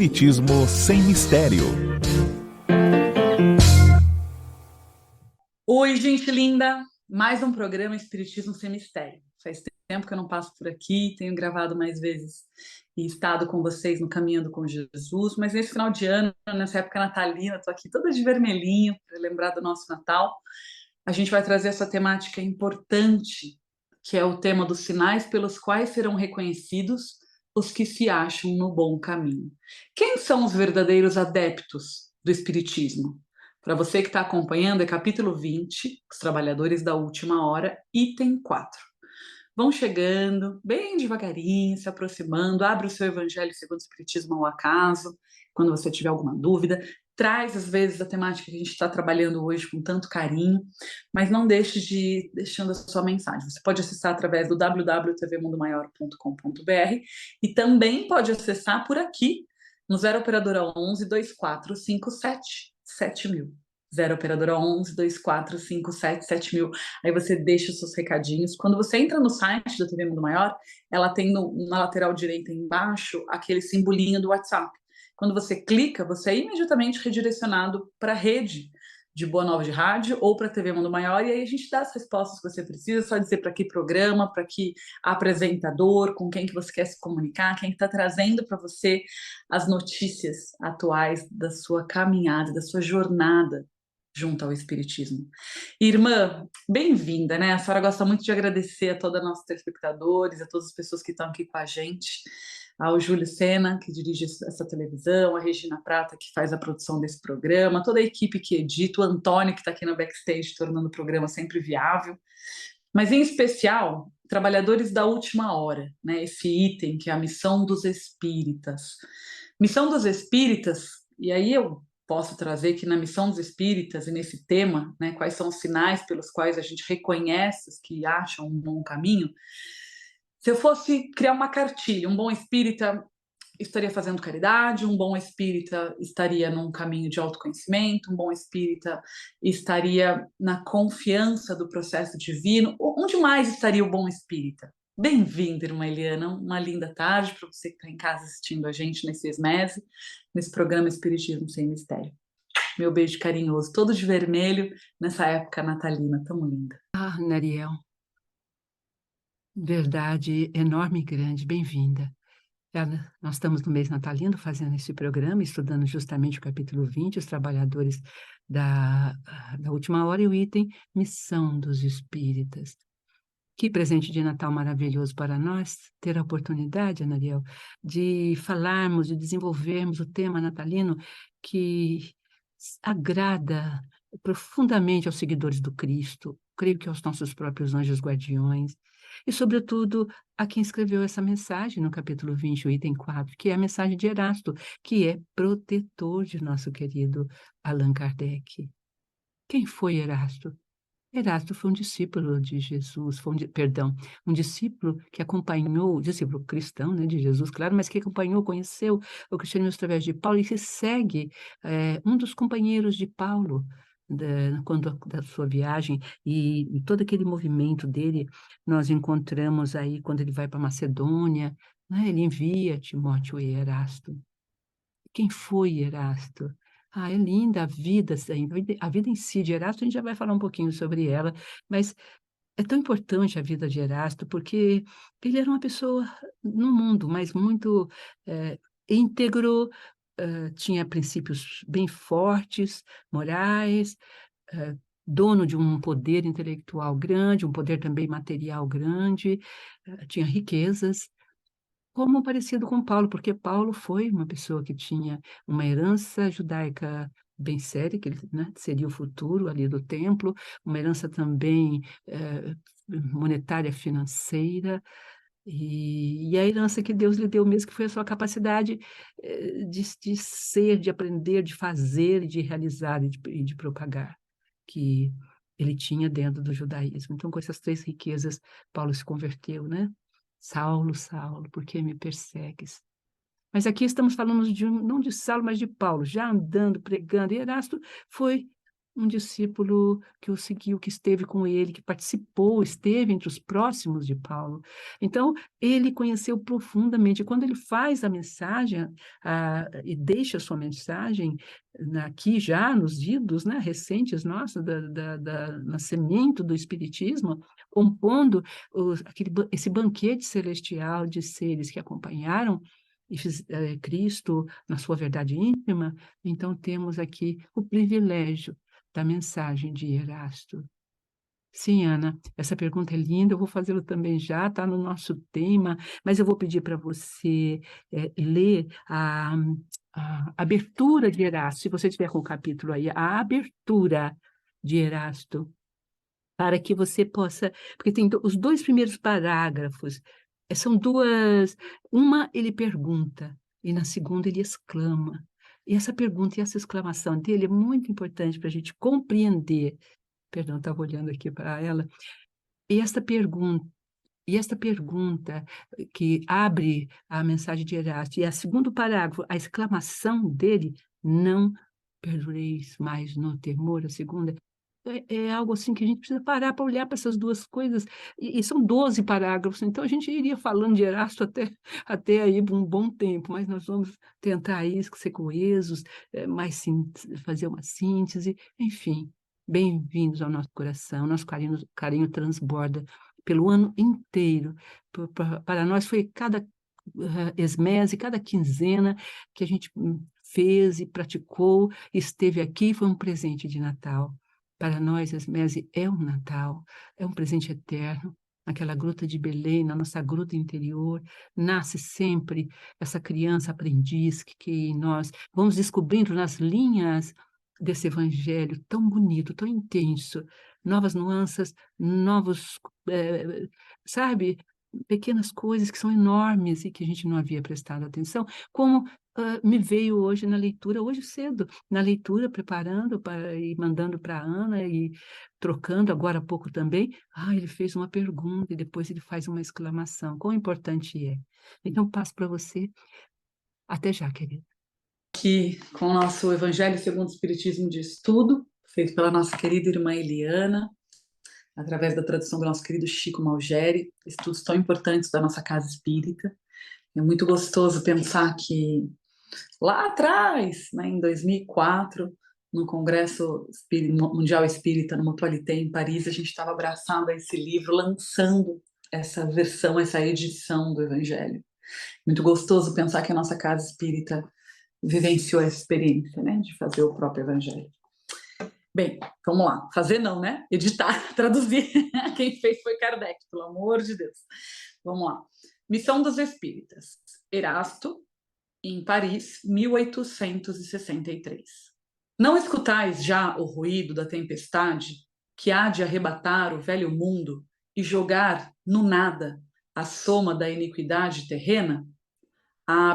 Espiritismo sem mistério. Oi, gente linda! Mais um programa Espiritismo sem mistério. Faz tempo que eu não passo por aqui, tenho gravado mais vezes e estado com vocês no Caminhando com Jesus, mas nesse final de ano, nessa época natalina, estou aqui toda de vermelhinho para lembrar do nosso Natal. A gente vai trazer essa temática importante, que é o tema dos sinais pelos quais serão reconhecidos os que se acham no bom caminho. Quem são os verdadeiros adeptos do Espiritismo? Para você que está acompanhando, é capítulo 20, Os Trabalhadores da Última Hora, item 4. Vão chegando, bem devagarinho, se aproximando, abre o seu Evangelho segundo o Espiritismo ao acaso, quando você tiver alguma dúvida, traz às vezes a temática que a gente está trabalhando hoje com tanto carinho, mas não deixe de ir deixando a sua mensagem. Você pode acessar através do www.tvmundomaior.com.br e também pode acessar por aqui, no 0 Operadora 11 2457 7000. 0 Operadora 11 2457 7000. Aí você deixa os seus recadinhos. Quando você entra no site da TV Mundo Maior, ela tem na lateral direita embaixo aquele simbolinho do WhatsApp. Quando você clica, você é imediatamente redirecionado para a rede de Boa Nova de Rádio ou para a TV Mundo Maior, e aí a gente dá as respostas que você precisa, só dizer para que programa, para que apresentador, com quem que você quer se comunicar, quem está trazendo para você as notícias atuais da sua caminhada, da sua jornada junto ao Espiritismo. Irmã, bem-vinda, né? A senhora gosta muito de agradecer a todos os nossos telespectadores, a todas as pessoas que estão aqui com a gente, ao Júlio Sena, que dirige essa televisão, a Regina Prata, que faz a produção desse programa, toda a equipe que edita, o Antônio, que está aqui no backstage, tornando o programa sempre viável, mas em especial, trabalhadores da última hora, né? Esse item que é a missão dos espíritas. Missão dos espíritas, e aí eu posso trazer que na missão dos espíritas e nesse tema, né, quais são os sinais pelos quais a gente reconhece os que acham um bom caminho. Se eu fosse criar uma cartilha, um bom espírita estaria fazendo caridade, um bom espírita estaria num caminho de autoconhecimento, um bom espírita estaria na confiança do processo divino. Onde mais estaria o bom espírita? Bem-vinda, irmã Eliana, uma linda tarde para você que está em casa assistindo a gente nesse ESMESE, nesse programa Espiritismo Sem Mistério. Meu beijo carinhoso, todo de vermelho, nessa época natalina tão linda. Ah, Nariel, verdade enorme e grande, bem-vinda. Nós estamos no mês natalino fazendo esse programa, estudando justamente o capítulo 20, os trabalhadores da última hora, e o item Missão dos Espíritas. Que presente de Natal maravilhoso para nós, ter a oportunidade, Anariel, de falarmos, de desenvolvermos o tema natalino que agrada profundamente aos seguidores do Cristo, creio que aos nossos próprios anjos guardiões, e, sobretudo, a quem escreveu essa mensagem no capítulo 20, o item 4, que é a mensagem de Erasto, que é protetor de nosso querido Allan Kardec. Quem foi Erasto? Erasto foi um discípulo de Jesus, um discípulo que acompanhou, discípulo cristão, né, de Jesus, claro, mas que acompanhou, conheceu o cristianismo através de Paulo e que segue um dos companheiros de Paulo da sua viagem, e todo aquele movimento dele nós encontramos aí quando ele vai para Macedônia, né, ele envia Timóteo e Erasto. Quem foi Erasto? Ah, é linda a vida, assim, a vida em si de Erasto, a gente já vai falar um pouquinho sobre ela, mas é tão importante a vida de Erasto, porque ele era uma pessoa no mundo, mas muito íntegro, tinha princípios bem fortes, morais, eh, dono de um poder intelectual grande, um poder também material grande, tinha riquezas, como parecido com Paulo, porque Paulo foi uma pessoa que tinha uma herança judaica bem séria, que ele, né, seria o futuro ali do templo, uma herança também monetária, financeira, e a herança que Deus lhe deu mesmo, que foi a sua capacidade de ser, de aprender, de fazer, de realizar e de propagar, que ele tinha dentro do judaísmo. Então, com essas três riquezas, Paulo se converteu, né? Saulo, Saulo, por que me persegues? Mas aqui estamos falando não de Saulo, mas de Paulo, já andando, pregando. E Erasto foi um discípulo que o seguiu, que esteve com ele, que participou, esteve entre os próximos de Paulo. Então, ele conheceu profundamente. Quando ele faz a mensagem, e deixa a sua mensagem aqui já, nos idos, né, recentes nossos, nascimento do Espiritismo, compondo esse banquete celestial de seres que acompanharam Cristo na sua verdade íntima. Então, temos aqui o privilégio da mensagem de Erasto. Sim, Ana, essa pergunta é linda, eu vou fazê-lo também já, está no nosso tema, mas eu vou pedir para você ler a abertura de Erasto, se você tiver com o capítulo aí, a abertura de Erasto, para que você possa, porque tem os dois primeiros parágrafos, são duas, uma ele pergunta, e na segunda ele exclama, e essa pergunta e essa exclamação dele é muito importante para a gente compreender, perdão, estava olhando aqui para ela, e esta pergunta que abre a mensagem de Erasto, e a segundo parágrafo, a exclamação dele, não perdureis mais no temor, a segunda, é algo assim que a gente precisa parar para olhar para essas duas coisas, e são 12 parágrafos, então a gente iria falando de Erasto até aí por um bom tempo, mas nós vamos tentar aí ser coesos, fazer uma síntese, enfim, bem-vindos ao nosso coração, nosso carinho transborda pelo ano inteiro, para nós foi cada esmese, cada quinzena que a gente fez e praticou, esteve aqui, foi um presente de Natal. Para nós, Esmese é um Natal, é um presente eterno. Naquela gruta de Belém, na nossa gruta interior, nasce sempre essa criança aprendiz que nós vamos descobrindo nas linhas desse evangelho tão bonito, tão intenso, novas nuances, novos, sabe, pequenas coisas que são enormes e que a gente não havia prestado atenção, como me veio hoje na leitura, hoje cedo, na leitura, preparando e mandando para a Ana e trocando agora há pouco também. Ele fez uma pergunta e depois ele faz uma exclamação. Quão importante é. Então, passo para você. Até já, querida. Aqui com o nosso Evangelho segundo o Espiritismo de Estudo, feito pela nossa querida irmã Eliana, através da tradução do nosso querido Chico Malgeri, estudos tão importantes da nossa casa espírita. É muito gostoso pensar que lá atrás, né, em 2004, no Congresso Mundial Espírita, no Mutualité, em Paris, a gente estava abraçado a esse livro, lançando essa versão, essa edição do Evangelho. Muito gostoso pensar que a nossa casa espírita vivenciou essa experiência, né, de fazer o próprio Evangelho. Bem, vamos lá. Fazer não, né? Editar, traduzir. Quem fez foi Kardec, pelo amor de Deus. Vamos lá. Missão dos Espíritas. Erasto, em Paris, 1863. Não escutais já o ruído da tempestade que há de arrebatar o velho mundo e jogar no nada a soma da iniquidade terrena?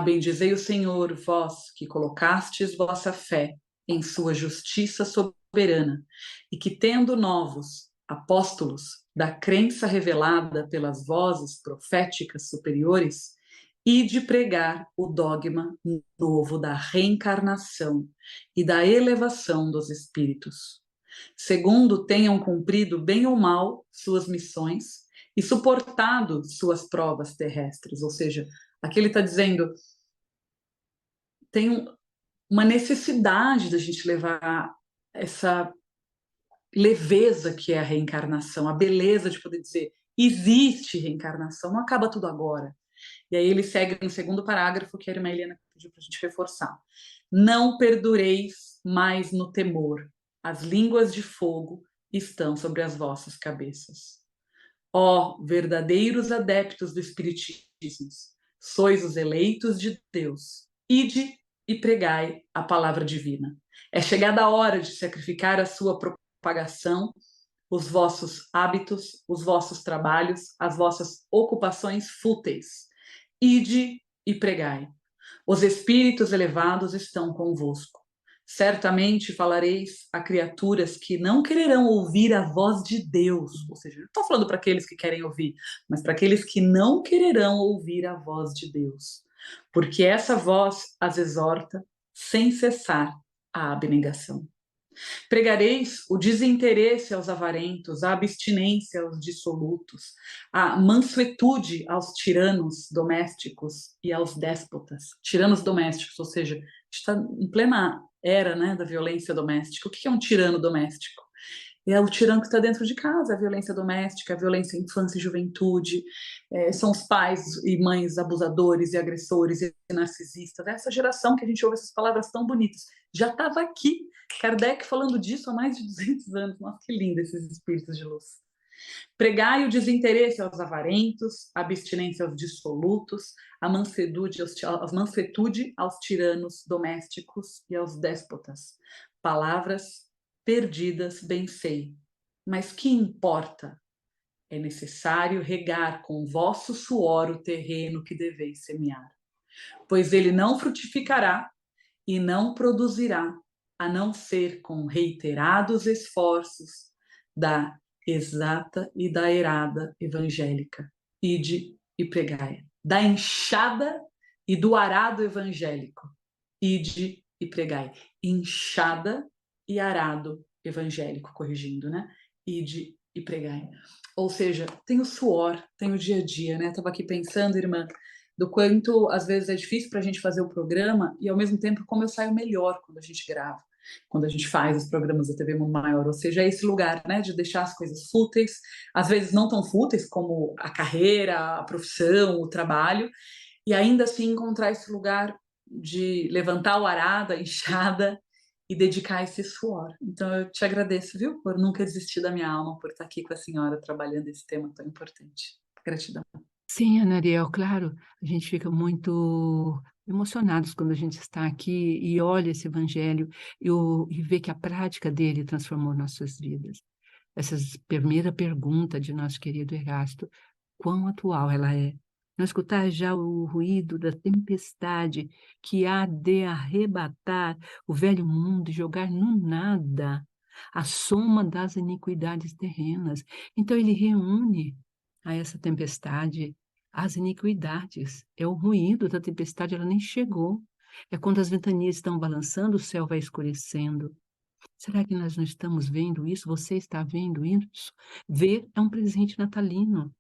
Bendizei o Senhor, vós que colocastes vossa fé em sua justiça soberana e que, tendo novos apóstolos da crença revelada pelas vozes proféticas superiores, e de pregar o dogma novo da reencarnação e da elevação dos espíritos. Segundo, tenham cumprido bem ou mal suas missões e suportado suas provas terrestres, ou seja, aqui ele está dizendo, tem uma necessidade da gente levar essa leveza que é a reencarnação, a beleza de poder dizer, existe reencarnação, não acaba tudo agora. E aí ele segue no segundo parágrafo, que a irmã Helena pediu para a gente reforçar. Não perdureis mais no temor, as línguas de fogo estão sobre as vossas cabeças. Ó verdadeiros adeptos do Espiritismo, sois os eleitos de Deus, ide e pregai a palavra divina. É chegada a hora de sacrificar a sua propagação, os vossos hábitos, os vossos trabalhos, as vossas ocupações fúteis. Ide e pregai. Os espíritos elevados estão convosco. Certamente falareis a criaturas que não quererão ouvir a voz de Deus. Ou seja, não estou falando para aqueles que querem ouvir, mas para aqueles que não quererão ouvir a voz de Deus. Porque essa voz as exorta sem cessar a abnegação. Pregareis o desinteresse aos avarentos, a abstinência aos dissolutos, a mansuetude aos tiranos domésticos e aos déspotas. Tiranos domésticos, ou seja, está em plena era, né, da violência doméstica. O que é um tirano doméstico? É o tirano que está dentro de casa, a violência doméstica, a violência em infância e juventude, são os pais e mães abusadores e agressores e narcisistas. Essa geração que a gente ouve essas palavras tão bonitas já estava aqui. Kardec falando disso há mais de 200 anos. Nossa, que lindo esses espíritos de luz. Pregai o desinteresse aos avarentos, a abstinência aos dissolutos, a mansuetude aos tiranos domésticos e aos déspotas. Palavras perdidas, bem sei. Mas que importa? É necessário regar com vosso suor o terreno que deveis semear, pois ele não frutificará e não produzirá, a não ser com reiterados esforços da exata e da errada evangélica. Ide e pregai. Da enxada e do arado evangélico. Ide e pregai. Enxada e arado evangélico, corrigindo, né? Ide e pregai. Ou seja, tem o suor, tem o dia a dia, né? Estava aqui pensando, irmã, do quanto às vezes é difícil para a gente fazer o programa e ao mesmo tempo como eu saio melhor quando a gente grava, quando a gente faz os programas da TV Mundo Maior, ou seja, é esse lugar, né, de deixar as coisas fúteis, às vezes não tão fúteis como a carreira, a profissão, o trabalho, e ainda assim encontrar esse lugar de levantar o arado, a enxada e dedicar esse suor. Então eu te agradeço, viu, por nunca desistir da minha alma, por estar aqui com a senhora trabalhando esse tema tão importante. Gratidão. Sim, Ana Ariel, claro, a gente fica muito emocionados quando a gente está aqui e olha esse evangelho e vê que a prática dele transformou nossas vidas. Essa primeira pergunta de nosso querido Erasto, quão atual ela é? Não escutar já o ruído da tempestade que há de arrebatar o velho mundo e jogar no nada a soma das iniquidades terrenas. Então ele reúne a essa tempestade as iniquidades. É o ruído da tempestade, ela nem chegou. É quando as ventanias estão balançando, o céu vai escurecendo. Será que nós não estamos vendo isso? Você está vendo isso? Ver é um presente natalino.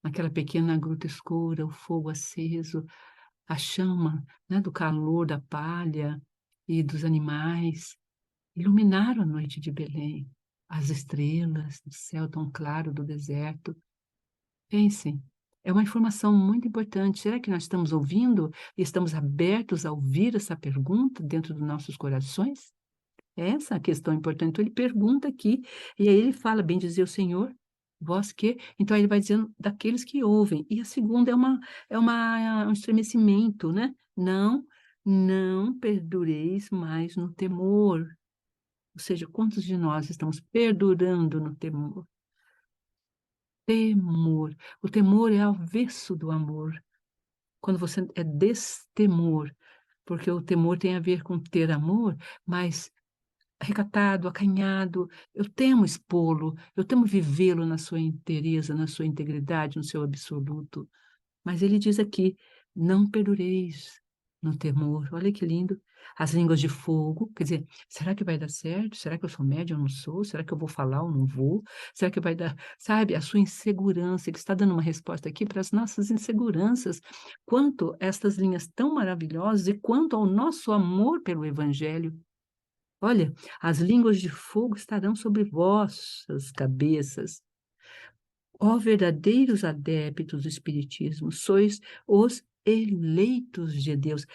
Naquela pequena gruta escura, o fogo aceso, a chama, né, do calor da palha e dos animais, iluminaram a noite de Belém. As estrelas, o céu tão claro do deserto. Pensem, é uma informação muito importante. Será que nós estamos ouvindo e estamos abertos a ouvir essa pergunta dentro dos nossos corações? Essa é a questão importante. Então ele pergunta aqui, e aí ele fala: "Bendizer o Senhor, vós que", então aí ele vai dizendo daqueles que ouvem. E a segunda é um estremecimento, né. Não perdureis mais no temor. Ou seja, quantos de nós estamos perdurando no temor? Temor. O temor é avesso do amor. Quando você é destemor, porque o temor tem a ver com ter amor, mas recatado, acanhado, eu temo expô-lo, eu temo vivê-lo na sua inteireza, na sua integridade, no seu absoluto. Mas ele diz aqui: "Não perdureis no temor". Olha que lindo. As línguas de fogo, quer dizer, será que vai dar certo? Será que eu sou médium ou não sou? Será que eu vou falar ou não vou? Será que vai dar, sabe, a sua insegurança, ele está dando uma resposta aqui para as nossas inseguranças, quanto a estas linhas tão maravilhosas e quanto ao nosso amor pelo evangelho. Olha, as línguas de fogo estarão sobre vossas cabeças. Ó verdadeiros adeptos do espiritismo, sois os eleitos de Deus.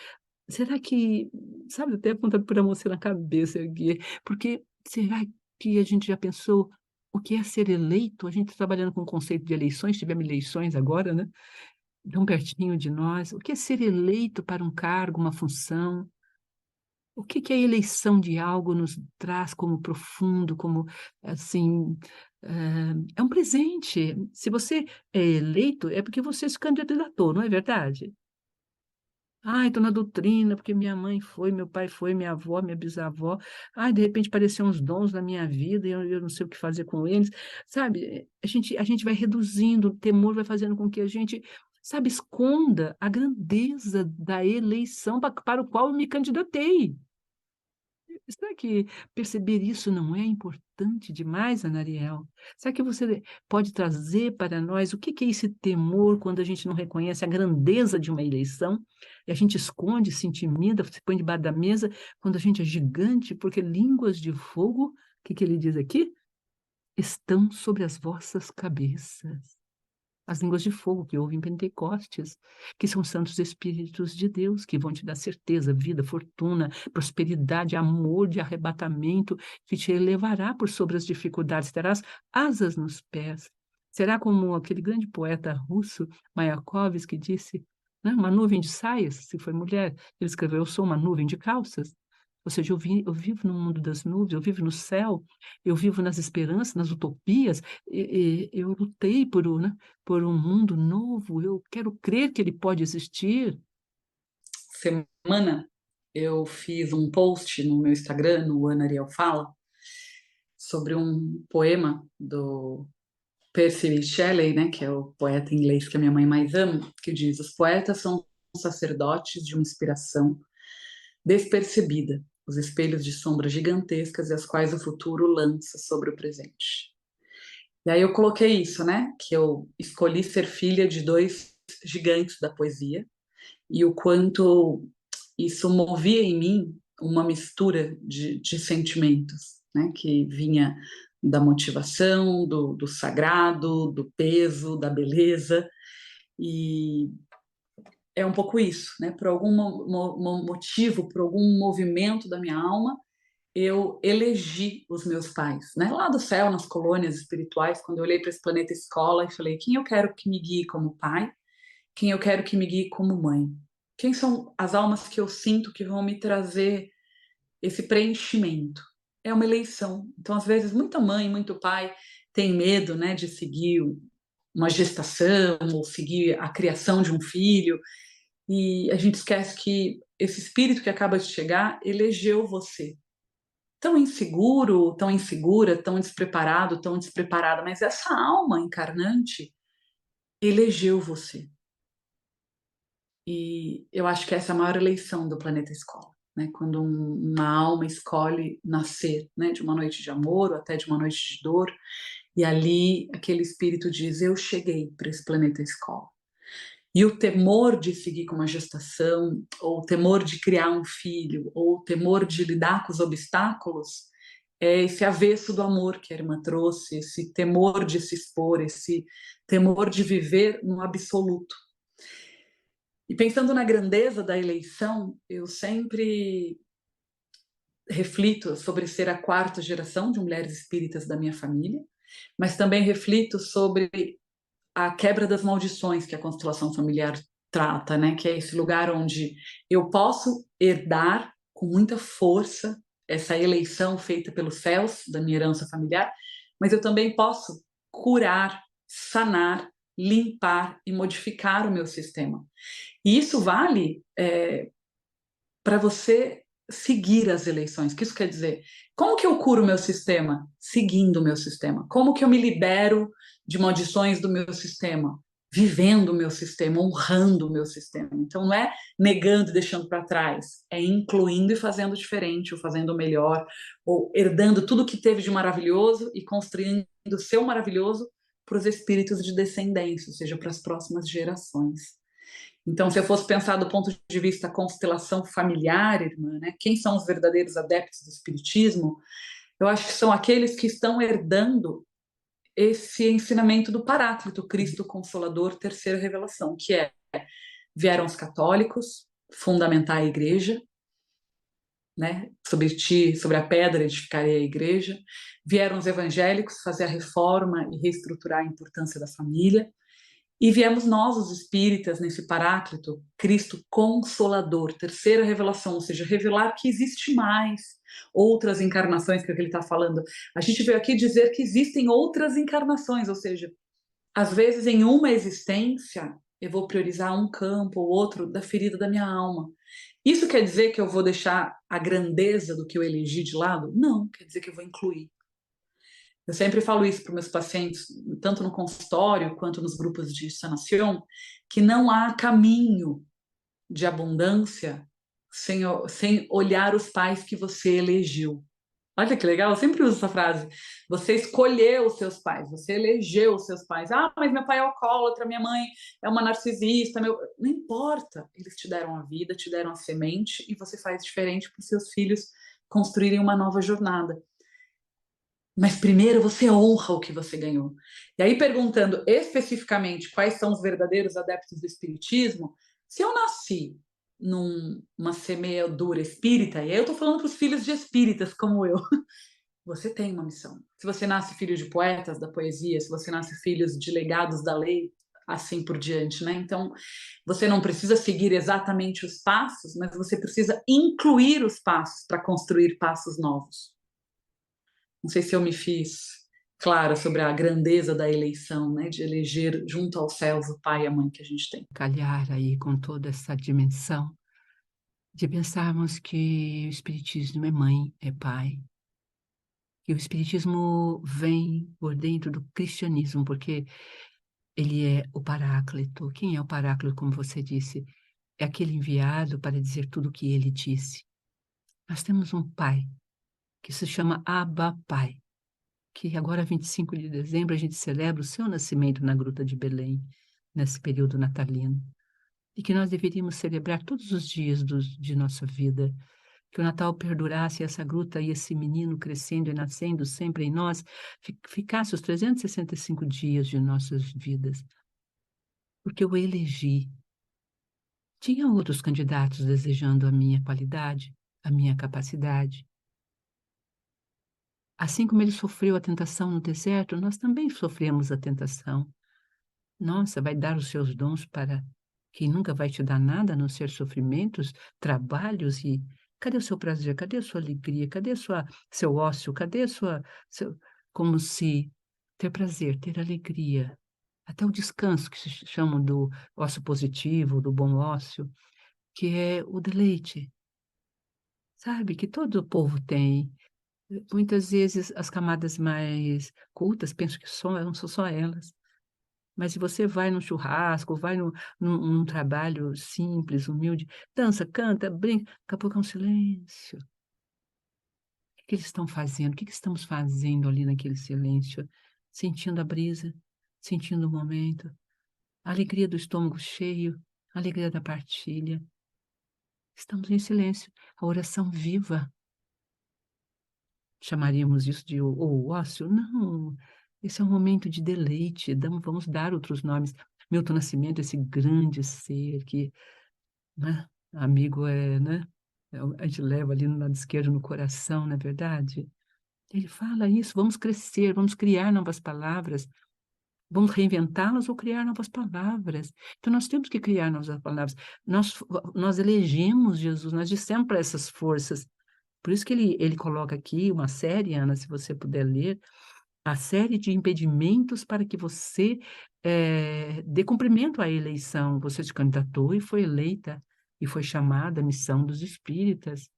Será que, sabe, até apontando por a moça na cabeça aqui, porque será que a gente já pensou o que é ser eleito? A gente está trabalhando com o conceito de eleições, tivemos eleições agora, né, tão pertinho de nós. O que é ser eleito para um cargo, uma função? O que que a eleição de algo nos traz como profundo, como, assim, é um presente. Se você é eleito, é porque você se candidatou, não é verdade? "Ai, estou na doutrina, porque minha mãe foi, meu pai foi, minha avó, minha bisavó. Ai, de repente apareceram uns dons na minha vida e eu não sei o que fazer com eles", sabe, a gente vai reduzindo, o temor vai fazendo com que a gente, sabe, esconda a grandeza da eleição para o qual eu me candidatei. Será que perceber isso não é importante demais, Anariel? Será que você pode trazer para nós o que que é esse temor quando a gente não reconhece a grandeza de uma eleição e a gente esconde, se intimida, se põe debaixo da mesa quando a gente é gigante, porque línguas de fogo, o que que ele diz aqui? Estão sobre as vossas cabeças. As línguas de fogo que houve em Pentecostes, que são santos espíritos de Deus, que vão te dar certeza, vida, fortuna, prosperidade, amor de arrebatamento, que te elevará por sobre as dificuldades, terás asas nos pés. Será como aquele grande poeta russo, Mayakovsky, disse, né, uma nuvem de saias, se foi mulher, ele escreveu, eu sou uma nuvem de calças. Ou seja, eu vivo no mundo das nuvens, eu vivo no céu, eu vivo nas esperanças, nas utopias, eu lutei né, por um mundo novo, eu quero crer que ele pode existir. Semana eu fiz um post no meu Instagram, no Ana Ariel Fala, sobre um poema do Percy Shelley, né, que é o poeta inglês que a minha mãe mais ama, que diz: os poetas são sacerdotes de uma inspiração despercebida, os espelhos de sombras gigantescas e as quais o futuro lança sobre o presente. E aí eu coloquei isso, né, que eu escolhi ser filha de dois gigantes da poesia e o quanto isso movia em mim uma mistura de sentimentos, né, que vinha da motivação, do sagrado, do peso, da beleza, e é um pouco isso, né? Por algum motivo, por algum movimento da minha alma, eu elegi os meus pais, né? Lá do céu, nas colônias espirituais, quando eu olhei para esse planeta escola e falei: quem eu quero que me guie como pai, quem eu quero que me guie como mãe? Quem são as almas que eu sinto que vão me trazer esse preenchimento? É uma eleição. Então, às vezes, muita mãe, muito pai tem medo, né, de seguir uma gestação ou seguir a criação de um filho, e a gente esquece que esse espírito que acaba de chegar elegeu você. Tão inseguro, tão insegura, tão despreparado, tão despreparada, mas essa alma encarnante elegeu você. E eu acho que essa é a maior eleição do planeta escola, né? Quando uma alma escolhe nascer, né? De uma noite de amor ou até de uma noite de dor, e ali aquele espírito diz: eu cheguei para esse planeta escola. E o temor de seguir com uma gestação, ou o temor de criar um filho, ou o temor de lidar com os obstáculos, é esse avesso do amor que a irmã trouxe, esse temor de se expor, esse temor de viver no absoluto. E pensando na grandeza da eleição, eu sempre reflito sobre ser a quarta geração de mulheres espíritas da minha família, mas também reflito sobre a quebra das maldições que a constelação familiar trata, né? Que é esse lugar onde eu posso herdar com muita força essa eleição feita pelos céus da minha herança familiar, mas eu também posso curar, sanar, limpar e modificar o meu sistema. E isso vale para você seguir as eleições. O que isso quer dizer? Como que eu curo o meu sistema? Seguindo o meu sistema. Como que eu me libero de maldições do meu sistema? Vivendo o meu sistema, honrando o meu sistema. Então, não é negando e deixando para trás, é incluindo e fazendo diferente, ou fazendo melhor, ou herdando tudo que teve de maravilhoso e construindo o seu maravilhoso para os espíritos de descendência, ou seja, para as próximas gerações. Então, se eu fosse pensar do ponto de vista constelação familiar, irmã, né, quem são os verdadeiros adeptos do espiritismo? Eu acho que são aqueles que estão herdando esse ensinamento do Paráclito, Cristo Consolador, terceira revelação, que é: vieram os católicos fundamentar a igreja, né, sobre a pedra edificarei a igreja, vieram os evangélicos fazer a reforma e reestruturar a importância da família, e viemos nós, os espíritas, nesse Paráclito, Cristo Consolador, terceira revelação, ou seja, revelar que existe mais outras encarnações, que é o que ele está falando. A gente veio aqui dizer que existem outras encarnações, ou seja, às vezes em uma existência eu vou priorizar um campo ou outro da ferida da minha alma. Isso quer dizer que eu vou deixar a grandeza do que eu elegi de lado? Não, quer dizer que eu vou incluir. Eu sempre falo isso para os meus pacientes, tanto no consultório quanto nos grupos de sanação, que não há caminho de abundância sem olhar os pais que você elegeu. Olha que legal, eu sempre uso essa frase. Você escolheu os seus pais, você elegeu os seus pais. Ah, mas meu pai é alcoólatra, minha mãe é uma narcisista. Não importa, eles te deram a vida, te deram a semente e você faz diferente para os seus filhos construírem uma nova jornada. Mas primeiro você honra o que você ganhou. E aí, perguntando especificamente quais são os verdadeiros adeptos do espiritismo, se eu nasci numa semeadura espírita, e aí eu estou falando para os filhos de espíritas como eu, você tem uma missão. Se você nasce filho de poetas da poesia, se você nasce filhos de legados da lei, assim por diante, né? Então, você não precisa seguir exatamente os passos, mas você precisa incluir os passos para construir passos novos. Não sei se eu me fiz clara sobre a grandeza da eleição, né? De eleger junto aos céus o pai e a mãe que a gente tem. Calhar aí com toda essa dimensão de pensarmos que o Espiritismo é mãe, é pai, que o Espiritismo vem por dentro do cristianismo, porque ele é o Paráclito. Quem é o Paráclito, como você disse? É aquele enviado para dizer tudo o que ele disse. Nós temos um pai que se chama Abba Pai, que agora, 25 de dezembro, a gente celebra o seu nascimento na Gruta de Belém, nesse período natalino. E que nós deveríamos celebrar todos os dias de nossa vida, que o Natal perdurasse, essa gruta e esse menino crescendo e nascendo sempre em nós, ficasse os 365 dias de nossas vidas. Porque eu elegi. Tinha outros candidatos desejando a minha qualidade, a minha capacidade. Assim como ele sofreu a tentação no deserto, nós também sofremos a tentação. Nossa, vai dar os seus dons para quem nunca vai te dar nada a não ser sofrimentos, trabalhos e cadê o seu prazer? Cadê a sua alegria? Cadê seu ócio? Cadê como se ter prazer, ter alegria, até o descanso que se chamam do ócio positivo, do bom ócio, que é o deleite, sabe, que todo o povo tem. Muitas vezes as camadas mais cultas pensam que são só elas. Mas se você vai num churrasco, vai num trabalho simples, humilde, dança, canta, brinca, daqui a pouco é um silêncio. O que eles estão fazendo? O que estamos fazendo ali naquele silêncio? Sentindo a brisa, sentindo o momento, a alegria do estômago cheio, a alegria da partilha. Estamos em silêncio, a oração viva. Chamaríamos isso de o ócio? Não, esse é um momento de deleite, vamos dar outros nomes. Milton Nascimento, esse grande ser que, né, amigo né, a gente leva ali no lado esquerdo no coração, não é verdade? Ele fala isso, vamos crescer, vamos criar novas palavras, vamos reinventá-las ou criar novas palavras. Então nós temos que criar novas palavras. Nós elegemos Jesus, nós dissemos para essas forças. Por isso que ele coloca aqui uma série, Ana, se você puder ler, a série de impedimentos para que você dê cumprimento à eleição. Você se candidatou e foi eleita, e foi chamada à missão dos espíritas,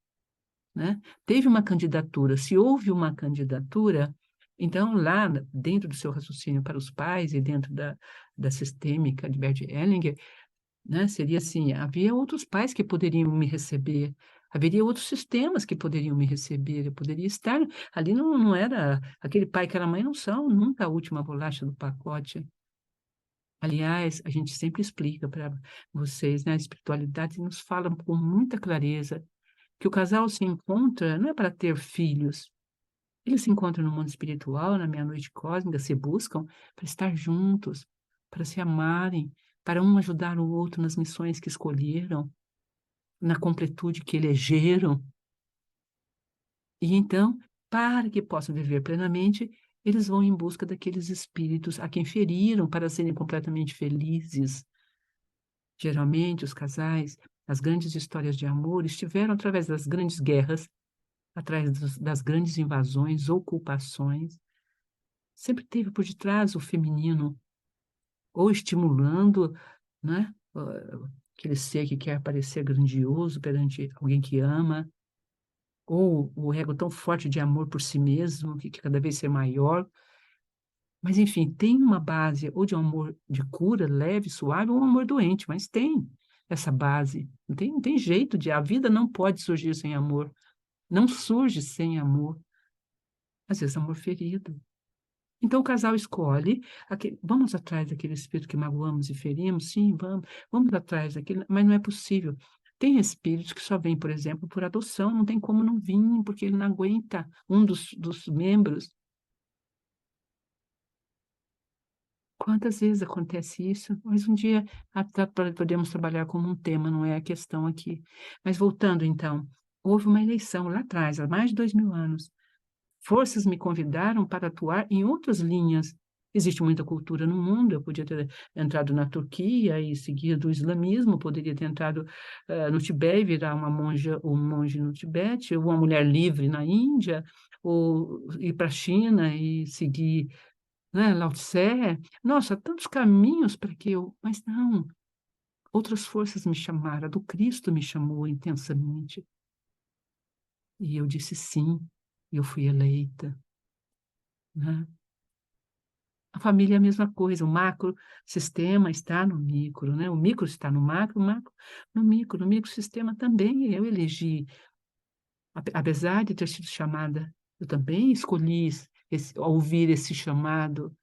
né? Teve uma candidatura, se houve uma candidatura, então lá dentro do seu raciocínio para os pais e dentro da sistêmica de Bert Hellinger, né, seria assim, havia outros pais que poderiam me receber, haveria outros sistemas que poderiam me receber, eu poderia estar ali, não era aquele pai e aquela mãe não são nunca a última bolacha do pacote. Aliás, a gente sempre explica para vocês, né, a espiritualidade nos fala com muita clareza que o casal se encontra não é para ter filhos, eles se encontram no mundo espiritual, na meia-noite cósmica, se buscam para estar juntos, para se amarem, para um ajudar o outro nas missões que escolheram, na completude que elegeram. E então, para que possam viver plenamente, eles vão em busca daqueles espíritos a quem feriram para serem completamente felizes. Geralmente, os casais, as grandes histórias de amor estiveram através das grandes guerras, atrás das grandes invasões, ocupações. Sempre teve por detrás o feminino, ou estimulando, né, aquele ser que quer parecer grandioso perante alguém que ama, ou o ego tão forte de amor por si mesmo, que quer cada vez ser maior. Mas, enfim, tem uma base ou de um amor de cura, leve, suave, ou um amor doente, mas tem. essa base. Não tem jeito de... A vida não pode surgir sem amor. Não surge sem amor. Às vezes, amor ferido. Então, o casal escolhe, vamos atrás daquele espírito que magoamos e ferimos? Sim, vamos atrás daquele, mas não é possível. Tem espíritos que só vêm, por exemplo, por adoção, não tem como não vir, porque ele não aguenta um dos membros. Quantas vezes acontece isso? Mas um dia até podemos trabalhar como um tema, não é a questão aqui. Mas voltando então, houve uma eleição lá atrás, há mais de 2000 anos. Forças me convidaram para atuar em outras linhas. Existe muita cultura no mundo, eu podia ter entrado na Turquia e seguido o islamismo, poderia ter entrado no Tibete e virar uma monja ou um monge no Tibete, ou uma mulher livre na Índia, ou ir para a China e seguir, né, Lao Tse. Nossa, tantos caminhos para que eu... Mas não, outras forças me chamaram, a do Cristo me chamou intensamente. E eu disse sim, e eu fui eleita, né? A família é a mesma coisa, o macro sistema está no micro, né? O micro está no macro, o macro no micro. No microsistema também eu elegi, apesar de ter sido chamada, eu também escolhi ouvir esse chamado.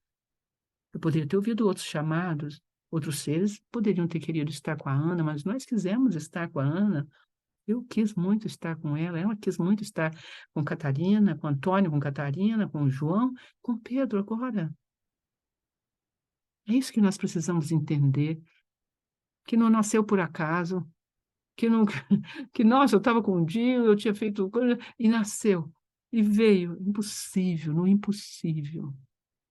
Eu poderia ter ouvido outros chamados, outros seres poderiam ter querido estar com a Ana, mas nós quisemos estar com a Ana. Eu quis muito estar com ela quis muito estar com Catarina, com Antônio, com Catarina, com João, com Pedro agora. É isso que nós precisamos entender, que não nasceu por acaso, que não que nossa, eu estava com um dia, eu tinha feito coisa e nasceu, e veio, impossível, no impossível,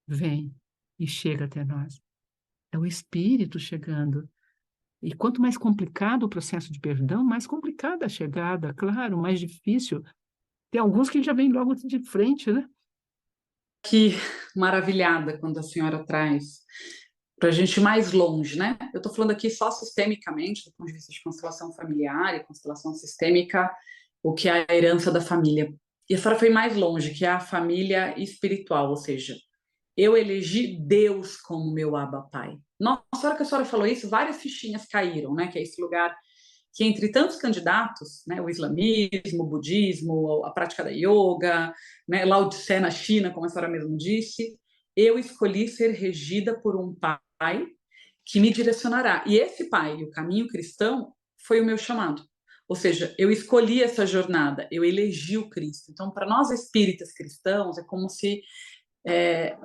vem e chega até nós. É o Espírito chegando. E quanto mais complicado o processo de perdão, mais complicada a chegada, claro, mais difícil. Tem alguns que já vêm logo de frente, né? Que maravilhada quando a senhora traz para a gente ir mais longe, né? Eu estou falando aqui só sistemicamente, do ponto de vista de constelação familiar e constelação sistêmica, o que é a herança da família. E a senhora foi mais longe, que é a família espiritual, ou seja, eu elegi Deus como meu Abba Pai. Nossa, a hora que a senhora falou isso, várias fichinhas caíram, né? Que é esse lugar que entre tantos candidatos, né, o islamismo, o budismo, a prática da yoga, né, Lao Tse na China, como a senhora mesmo disse, eu escolhi ser regida por um pai que me direcionará. E esse pai, o caminho cristão, foi o meu chamado. Ou seja, eu escolhi essa jornada, eu elegi o Cristo. Então, para nós espíritas cristãos, é como se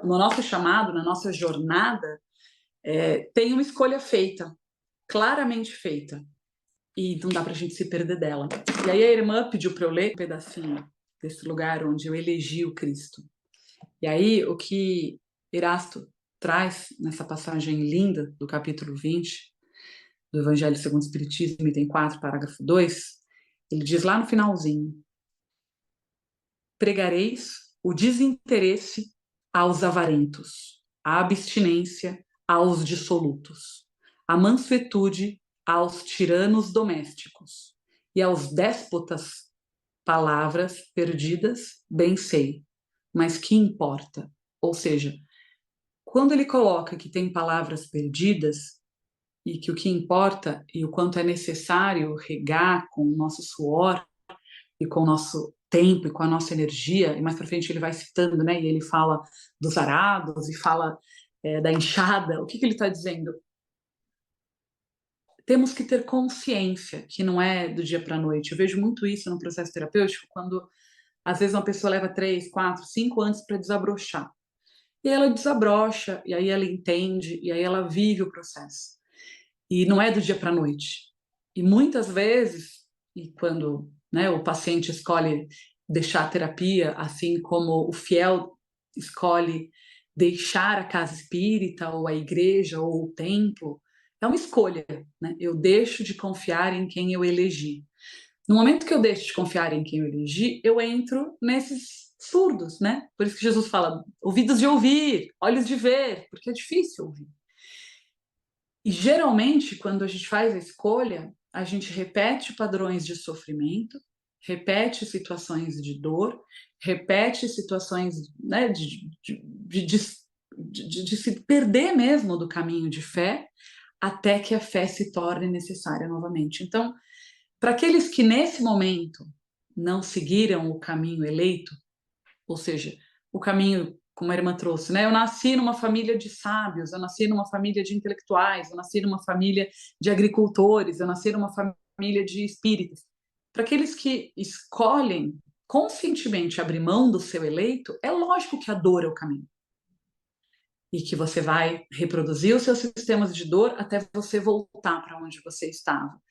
no nosso chamado, na nossa jornada, tem uma escolha feita, claramente feita. E não dá para a gente se perder dela. E aí a irmã pediu para eu ler um pedacinho desse lugar onde eu elegi o Cristo. E aí o que Erasto traz nessa passagem linda do capítulo 20 do Evangelho segundo o Espiritismo, item 4, parágrafo 2, ele diz lá no finalzinho: pregareis o desinteresse aos avarentos, a abstinência aos dissolutos, a mansuetude aos tiranos domésticos e aos déspotas palavras perdidas, bem sei, mas que importa? Ou seja, quando ele coloca que tem palavras perdidas e que o que importa e o quanto é necessário regar com o nosso suor e com o nosso tempo e com a nossa energia, e mais para frente ele vai citando, né? E ele fala dos arados e fala da enxada. O que ele está dizendo? Temos que ter consciência que não é do dia para a noite. Eu vejo muito isso no processo terapêutico, quando às vezes uma pessoa leva 3, 4, 5 anos para desabrochar. E aí ela desabrocha, e aí ela entende, e aí ela vive o processo. E não é do dia para a noite. E muitas vezes, e quando, né, o paciente escolhe deixar a terapia, assim como o fiel escolhe deixar a casa espírita, ou a igreja, ou o templo, é uma escolha, né? Eu deixo de confiar em quem eu elegi. No momento que eu deixo de confiar em quem eu elegi, eu entro nesses surdos, né? Por isso que Jesus fala, ouvidos de ouvir, olhos de ver, porque é difícil ouvir. E geralmente, quando a gente faz a escolha, a gente repete padrões de sofrimento, repete situações de dor, repete situações, né, de se perder mesmo do caminho de fé, até que a fé se torne necessária novamente. Então, para aqueles que nesse momento não seguiram o caminho eleito, ou seja, o caminho, como a irmã trouxe, né? Eu nasci numa família de sábios, eu nasci numa família de intelectuais, eu nasci numa família de agricultores, eu nasci numa família de espíritas. Para aqueles que escolhem conscientemente abrir mão do seu eleito, é lógico que a dor é o caminho. E que você vai reproduzir os seus sistemas de dor até você voltar para onde você estava.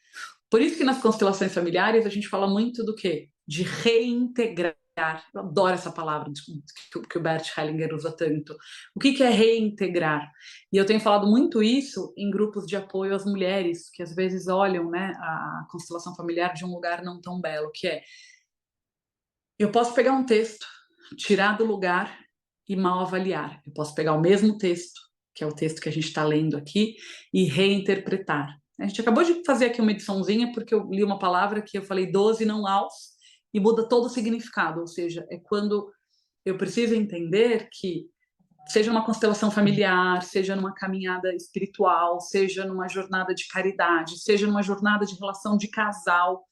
Por isso que nas constelações familiares a gente fala muito do quê? De reintegrar. Eu adoro essa palavra que o Bert Hellinger usa tanto. O que é reintegrar? E eu tenho falado muito isso em grupos de apoio às mulheres, que às vezes olham, né, a constelação familiar de um lugar não tão belo, que é: eu posso pegar um texto, tirar do lugar e mal avaliar. Eu posso pegar o mesmo texto, que é o texto que a gente está lendo aqui, e reinterpretar. A gente acabou de fazer aqui uma ediçãozinha, porque eu li uma palavra que eu falei 12 não aos, e muda todo o significado. Ou seja, é quando eu preciso entender que, seja numa constelação familiar, seja numa caminhada espiritual, seja numa jornada de caridade, seja numa jornada de relação de casal,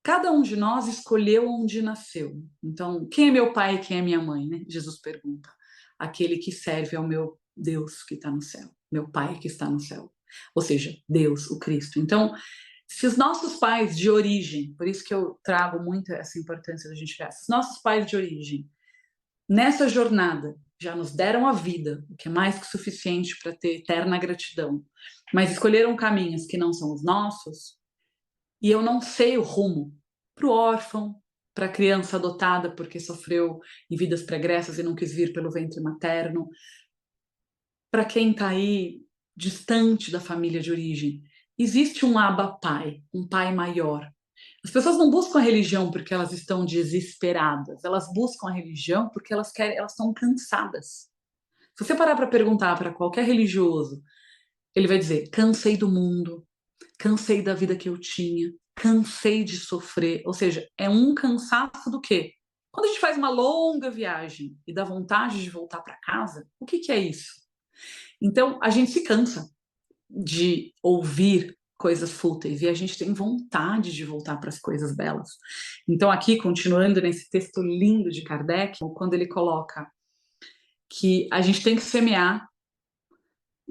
cada um de nós escolheu onde nasceu. Então, quem é meu pai e quem é minha mãe, né? Jesus pergunta. Aquele que serve ao meu Deus que está no céu, meu pai que está no céu. Ou seja, Deus, o Cristo. Então, se os nossos pais de origem, por isso que eu trago muito essa importância da gente ver, se os nossos pais de origem, nessa jornada, já nos deram a vida, o que é mais que suficiente para ter eterna gratidão, mas escolheram caminhos que não são os nossos, e eu não sei o rumo para o órfão, para a criança adotada porque sofreu em vidas pregressas e não quis vir pelo ventre materno, para quem está aí distante da família de origem. Existe um Abba Pai, um Pai maior. As pessoas não buscam a religião porque elas estão desesperadas, elas buscam a religião porque elas querem, elas estão cansadas. Se você parar para perguntar para qualquer religioso, ele vai dizer: cansei do mundo, cansei da vida que eu tinha, cansei de sofrer. Ou seja, é um cansaço do quê? Quando a gente faz uma longa viagem e dá vontade de voltar para casa, o que é isso? Então, a gente se cansa de ouvir coisas fúteis e a gente tem vontade de voltar para as coisas belas. Então, aqui, continuando nesse texto lindo de Kardec, quando ele coloca que a gente tem que semear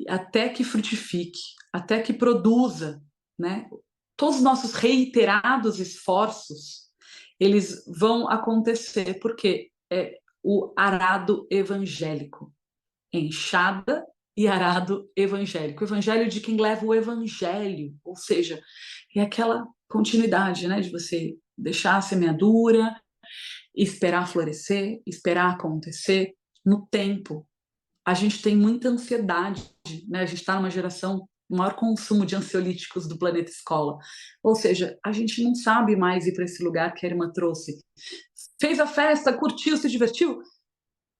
até que frutifique, até que produza, né? Todos os nossos reiterados esforços, eles vão acontecer, porque é o arado evangélico, enxada e arado evangélico. O evangelho de quem leva o evangelho, ou seja, é aquela continuidade, né, de você deixar a semeadura, esperar florescer, esperar acontecer no tempo. A gente tem muita ansiedade, né? A gente está numa geração do maior consumo de ansiolíticos do planeta escola. Ou seja, a gente não sabe mais ir para esse lugar que a irmã trouxe. Fez a festa, curtiu, se divertiu.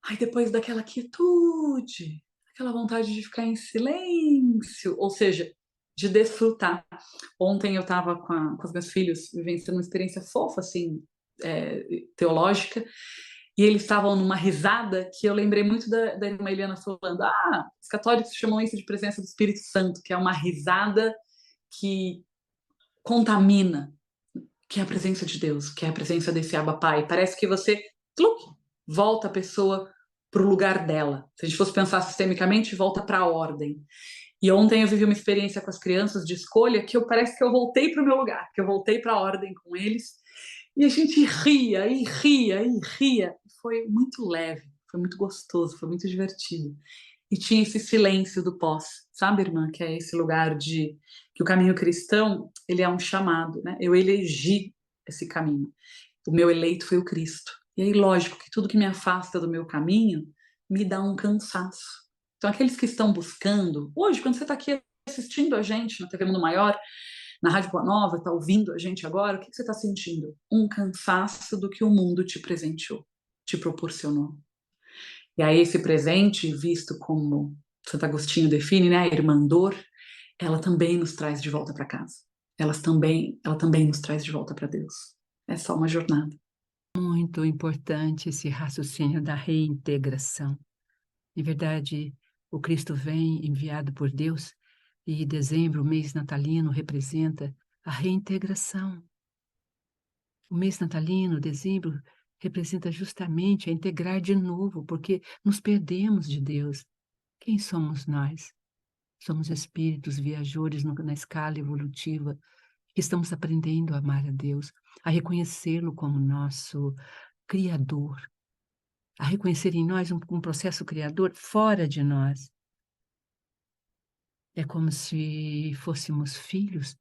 Aí depois daquela quietude, aquela vontade de ficar em silêncio, ou seja, de desfrutar. Ontem eu estava com os meus filhos vivenciando uma experiência fofa, assim, teológica, e eles estavam numa risada que eu lembrei muito da irmã Eliana falando: os católicos chamam isso de presença do Espírito Santo, que é uma risada que contamina, que é a presença de Deus, que é a presença desse Abba Pai. Parece que você volta a pessoa para o lugar dela. Se a gente fosse pensar sistemicamente, volta para a ordem. E ontem eu vivi uma experiência com as crianças de escolha que parece que eu voltei para o meu lugar, que eu voltei para a ordem com eles. E a gente ria e ria e ria. Foi muito leve, foi muito gostoso, foi muito divertido. E tinha esse silêncio do pós, sabe, irmã? Que é esse lugar de que o caminho cristão, ele é um chamado, né? Eu elegi esse caminho. O meu eleito foi o Cristo. E aí, lógico que tudo que me afasta do meu caminho me dá um cansaço. Então, aqueles que estão buscando, hoje, quando você está aqui assistindo a gente na TV Mundo Maior, na Rádio Boa Nova, está ouvindo a gente agora, o que você está sentindo? Um cansaço do que o mundo te presenteou, te proporcionou. E aí, esse presente, visto como Santo Agostinho define, né, a irmandor, ela também nos traz de volta para casa. Ela também nos traz de volta para Deus. É só uma jornada. Muito importante esse raciocínio da reintegração. Em verdade, o Cristo vem enviado por Deus E dezembro, o mês natalino, representa a reintegração. O mês natalino, dezembro, representa justamente a integrar de novo, porque nos perdemos de Deus. Quem somos nós? Somos espíritos viajores na escala evolutiva, que estamos aprendendo a amar a Deus, a reconhecê-lo como nosso Criador, a reconhecer em nós um processo criador fora de nós. É como se fôssemos filhos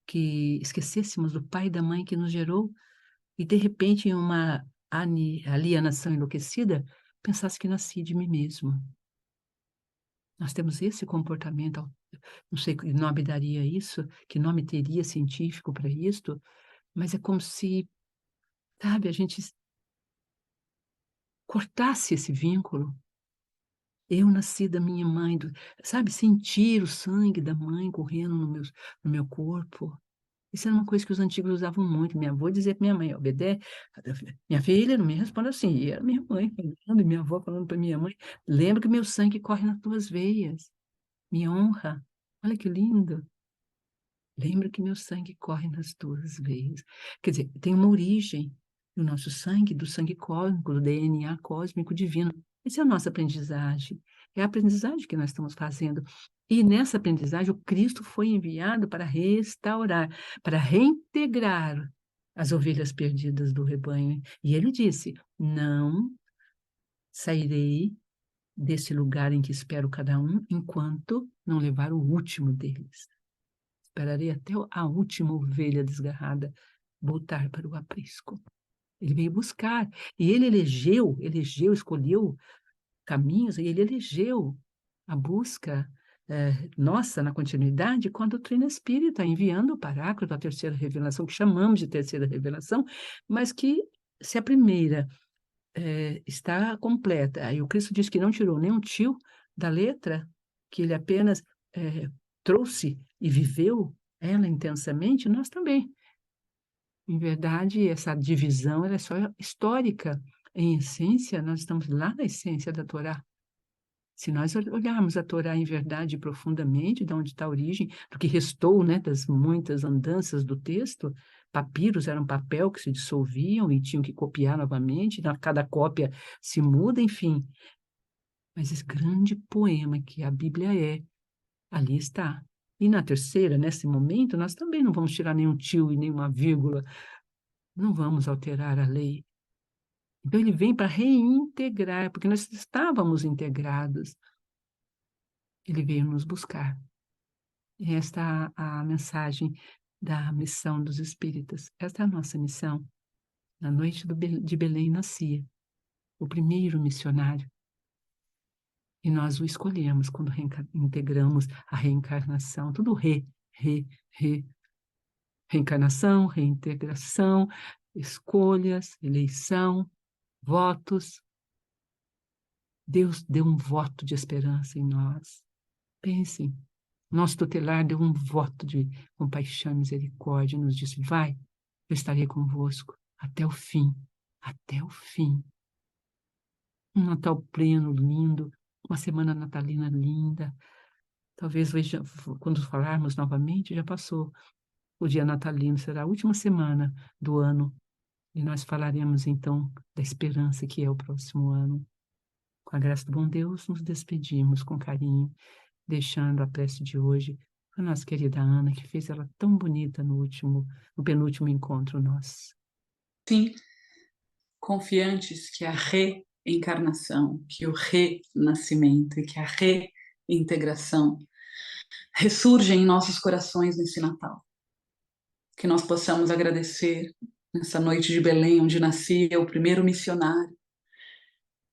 que esquecêssemos do pai e da mãe que nos gerou e, de repente, em uma alienação enlouquecida, pensasse que nasci de mim mesmo. Nós temos esse comportamento, não sei que nome daria isso, que nome teria científico para isto, mas é como se, sabe, a gente cortasse esse vínculo. Eu nasci da minha mãe, sabe, sentir o sangue da mãe correndo no meu corpo. Isso era uma coisa que os antigos usavam muito. Minha avó dizia para minha mãe: "Obedece, minha filha, não me responda assim". E era minha mãe falando, e minha avó falando para minha mãe: "Lembra que meu sangue corre nas tuas veias, me honra". Olha que lindo. Lembra que meu sangue corre nas tuas veias. Quer dizer, tem uma origem no nosso sangue, do sangue cósmico, do DNA cósmico divino. Essa é a nossa aprendizagem. É a aprendizagem que nós estamos fazendo. E nessa aprendizagem, o Cristo foi enviado para restaurar, para reintegrar as ovelhas perdidas do rebanho. E ele disse: "Não sairei desse lugar em que espero cada um, enquanto não levar o último deles. Esperarei até a última ovelha desgarrada voltar para o aprisco". Ele veio buscar, e ele elegeu, escolheu caminhos, e ele elegeu a busca, nossa, na continuidade, com a doutrina espírita, enviando o Paráclito, a terceira revelação, que chamamos de terceira revelação, mas que, se a primeira, está completa, aí o Cristo diz que não tirou nem um tio da letra, que ele apenas, trouxe e viveu ela intensamente, nós também. Em verdade, essa divisão ela é só histórica. Em essência, nós estamos lá na essência da Torá. Se nós olharmos a Torá em verdade profundamente, de onde está a origem, do que restou, né, das muitas andanças do texto, papiros eram papel que se dissolviam e tinham que copiar novamente, cada cópia se muda, enfim. Mas esse grande poema que a Bíblia é, ali está. E na terceira, nesse momento, nós também não vamos tirar nenhum tio e nenhuma vírgula, não vamos alterar a lei. Então ele vem para reintegrar, porque nós estávamos integrados. Ele veio nos buscar. E esta é a mensagem da missão dos espíritas. Esta é a nossa missão. Na noite de Belém nascia o primeiro missionário. E nós o escolhemos quando integramos a reencarnação. Tudo reencarnação, reintegração, escolhas, eleição, votos. Deus deu um voto de esperança em nós. Pensem, nosso tutelar deu um voto de compaixão e misericórdia, nos disse: vai, eu estarei convosco até o fim, até o fim. Um Natal pleno, lindo, uma semana natalina linda. Talvez quando falarmos novamente, já passou o dia natalino, será a última semana do ano, e nós falaremos então da esperança que é o próximo ano. Com a graça do bom Deus, nos despedimos com carinho, deixando a prece de hoje para a nossa querida Ana, que fez ela tão bonita no penúltimo encontro nosso. Sim, confiantes que a reencarnação, que o renascimento e que a reintegração ressurgem em nossos corações nesse Natal. Que nós possamos agradecer nessa noite de Belém, onde nascia o primeiro missionário.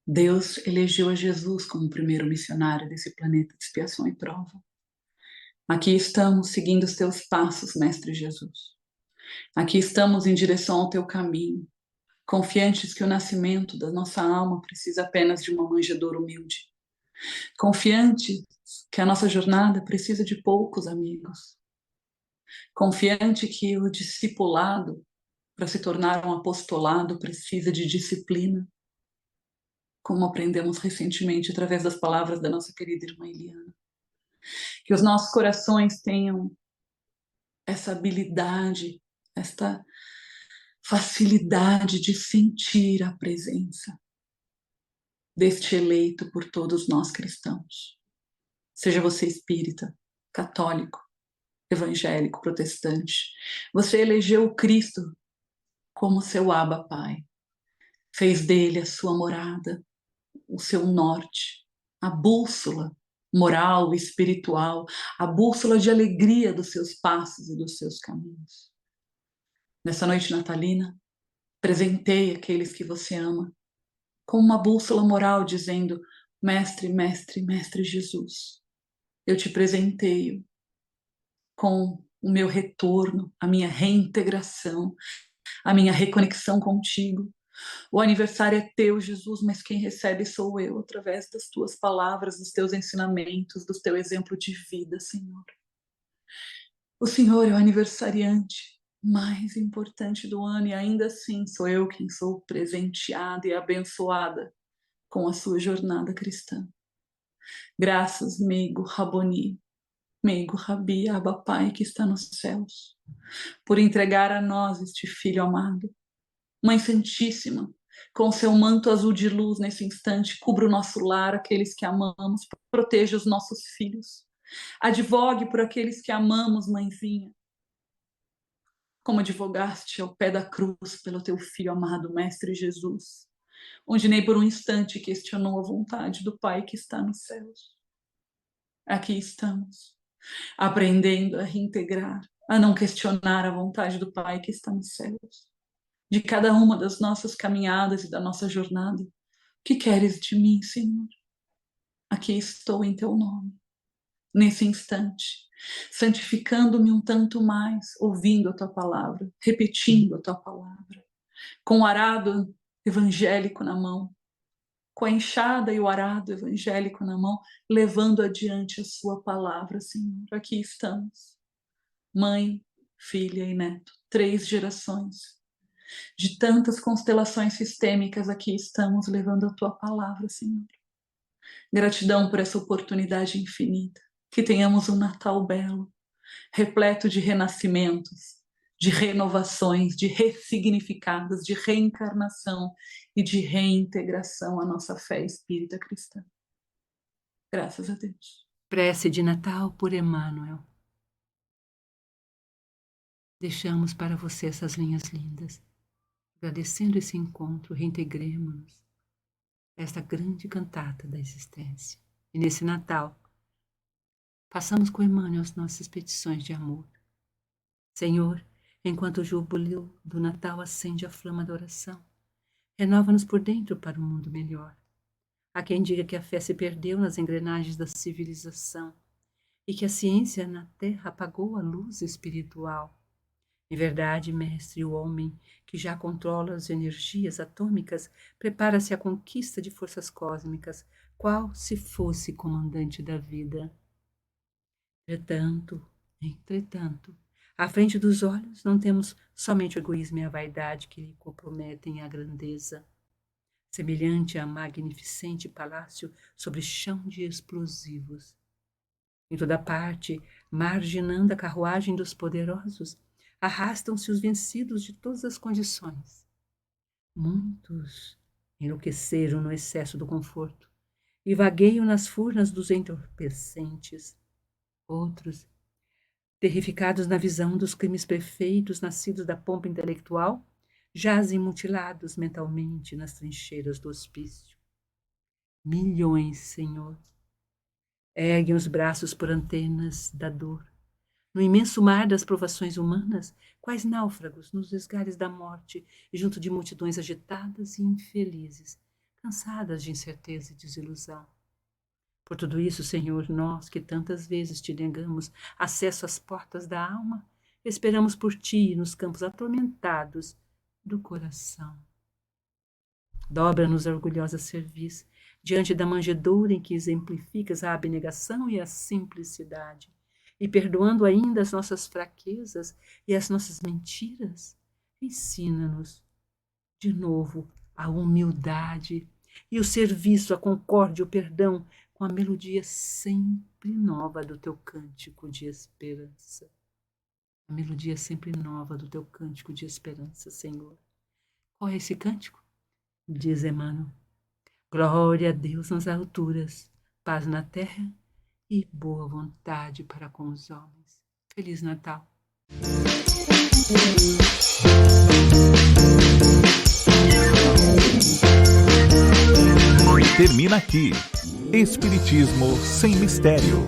Deus elegeu a Jesus como o primeiro missionário desse planeta de expiação e prova. Aqui estamos seguindo os teus passos, Mestre Jesus. Aqui estamos em direção ao teu caminho, confiantes que o nascimento da nossa alma precisa apenas de uma manjedoura humilde. Confiantes que a nossa jornada precisa de poucos amigos. Confiante que o discipulado, para se tornar um apostolado, precisa de disciplina, como aprendemos recentemente através das palavras da nossa querida irmã Eliana. Que os nossos corações tenham essa habilidade, esta facilidade de sentir a presença deste eleito por todos nós cristãos. Seja você espírita, católico, evangélico, protestante, você elegeu o Cristo como seu Abba Pai, fez dele a sua morada, o seu norte, a bússola moral, espiritual, a bússola de alegria dos seus passos e dos seus caminhos. Nessa noite natalina, presenteie aqueles que você ama com uma bússola moral dizendo: Mestre, Mestre, Mestre Jesus, eu te presenteio com o meu retorno, a minha reintegração, a minha reconexão contigo. O aniversário é teu, Jesus, mas quem recebe sou eu, através das tuas palavras, dos teus ensinamentos, do teu exemplo de vida, Senhor. O Senhor é o aniversariante mais importante do ano e ainda assim sou eu quem sou presenteada e abençoada com a sua jornada cristã. Graças, Meigo Raboni, Meigo Rabi, Abba Pai que está nos céus, por entregar a nós este Filho amado. Mãe Santíssima, com seu manto azul de luz nesse instante, cubra o nosso lar, aqueles que amamos, proteja os nossos filhos. Advogue por aqueles que amamos, Mãezinha. Como advogaste ao pé da cruz pelo teu Filho amado, Mestre Jesus, onde nem por um instante questionou a vontade do Pai que está nos céus. Aqui estamos, aprendendo a reintegrar, a não questionar a vontade do Pai que está nos céus. De cada uma das nossas caminhadas e da nossa jornada. O que queres de mim, Senhor? Aqui estou em teu nome, nesse instante, santificando-me um tanto mais, ouvindo a tua palavra, repetindo a tua palavra, com o arado evangélico na mão, com a enxada e o arado evangélico na mão, levando adiante a sua palavra, Senhor. Aqui estamos, mãe, filha e neto, 3 gerações. De tantas constelações sistêmicas aqui estamos levando a tua palavra, Senhor. Gratidão por essa oportunidade infinita. Que tenhamos um Natal belo, repleto de renascimentos, de renovações, de ressignificados, de reencarnação e de reintegração à nossa fé espírita cristã. Graças a Deus. Prece de Natal por Emmanuel. Deixamos para você essas linhas lindas. Agradecendo esse encontro, reintegremos-nos a esta grande cantata da existência. E nesse Natal, façamos com Emmanuel as nossas petições de amor. Senhor, enquanto o júbilo do Natal acende a flama da oração, renova-nos por dentro para um mundo melhor. Há quem diga que a fé se perdeu nas engrenagens da civilização e que a ciência na Terra apagou a luz espiritual. Em verdade, mestre, o homem que já controla as energias atômicas prepara-se à conquista de forças cósmicas, qual se fosse comandante da vida. Entretanto, à frente dos olhos não temos somente o egoísmo e a vaidade que lhe comprometem a grandeza, semelhante a magnificente palácio sobre chão de explosivos. Em toda parte, marginando a carruagem dos poderosos, arrastam-se os vencidos de todas as condições. Muitos enlouqueceram no excesso do conforto e vagueiam nas furnas dos entorpecentes. Outros, terrificados na visão dos crimes perfeitos nascidos da pompa intelectual, jazem mutilados mentalmente nas trincheiras do hospício. Milhões, Senhor, erguem os braços por antenas da dor. No imenso mar das provações humanas, quais náufragos nos esgares da morte e junto de multidões agitadas e infelizes, cansadas de incerteza e desilusão. Por tudo isso, Senhor, nós que tantas vezes te negamos acesso às portas da alma, esperamos por ti nos campos atormentados do coração. Dobra-nos a orgulhosa cerviz diante da manjedoura em que exemplificas a abnegação e a simplicidade. E perdoando ainda as nossas fraquezas e as nossas mentiras, ensina-nos de novo a humildade e o serviço, a concórdia, o perdão, com a melodia sempre nova do teu cântico de esperança. A melodia sempre nova do teu cântico de esperança, Senhor. Qual é esse cântico? Diz Emmanuel: glória a Deus nas alturas, paz na terra e boa vontade para com os homens. Feliz Natal! Termina aqui. Espiritismo sem mistério.